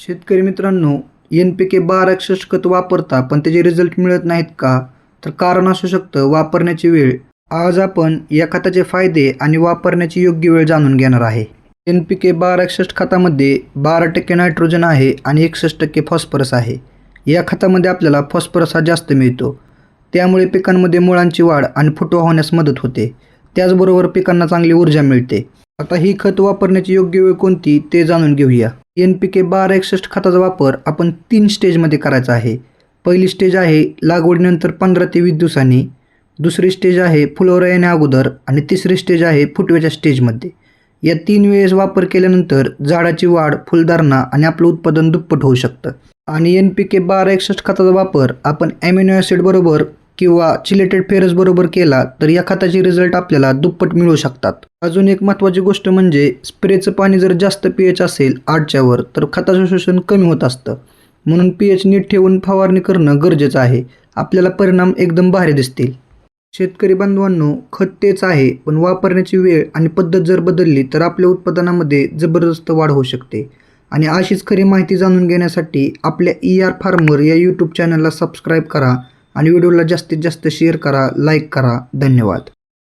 शेतकरी मित्रांनो, NPK 1261 खत वापरता पण त्याचे रिझल्ट मिळत नाहीत का? तर कारण असू शकतं वापरण्याची वेळ. आज आपण या खताचे फायदे आणि वापरण्याची योग्य वेळ जाणून घेणार आहे. NPK 1261 खतामध्ये 12% नायट्रोजन आहे आणि 61% फॉस्फरस आहे. या खतामध्ये आपल्याला फॉस्फरस हा जास्त मिळतो. त्यामुळे पिकांमध्ये मुळांची वाढ आणि फुटवा होण्यास मदत होते. त्याचबरोबर पिकांना चांगली ऊर्जा मिळते. आता ही खत वापरण्याची योग्य वेळ कोणती ते जाणून घेऊया. NPK 1261 खताचा वापर आपण 3 स्टेजमध्ये करायचा आहे. पहिली स्टेज आहे लागवडीनंतर 15 ते 20 दिवसांनी, दुसरी स्टेज आहे फुलोरा येण्या अगोदर आणि तिसरी स्टेज आहे फुटव्याच्या स्टेजमध्ये. या 3 वेळेस वापर केल्यानंतर झाडाची वाढ, फुलधारणा आणि आपलं उत्पादन दुप्पट होऊ शकतं. आणि NPK 1261 खताचा वापर आपण ॲमिनो ॲसिड बरोबर किंवा चिलेटेड फेरस बरोबर केला तर या खताचे रिझल्ट आपल्याला दुप्पट मिळू शकतात. अजून एक महत्त्वाची गोष्ट म्हणजे स्प्रेचं पाणी जर जास्त pH असेल 8च्या वर तर खताचं शोषण कमी होत असतं. म्हणून pH नीट ठेवून फवारणी करणं गरजेचं आहे. आपल्याला परिणाम एकदम भारी दिसतील. शेतकरी बांधवांनो, खत तेच आहे पण वापरण्याची वेळ आणि पद्धत जर बदलली तर आपल्या उत्पादनामध्ये जबरदस्त वाढ होऊ शकते. आणि अशीच खरी माहिती जाणून घेण्यासाठी आपल्या ER फार्मर या यूट्यूब चॅनलला सबस्क्राईब करा आणि व्हिडिओला जास्तीत जास्त शेअर करा, लाईक करा. धन्यवाद.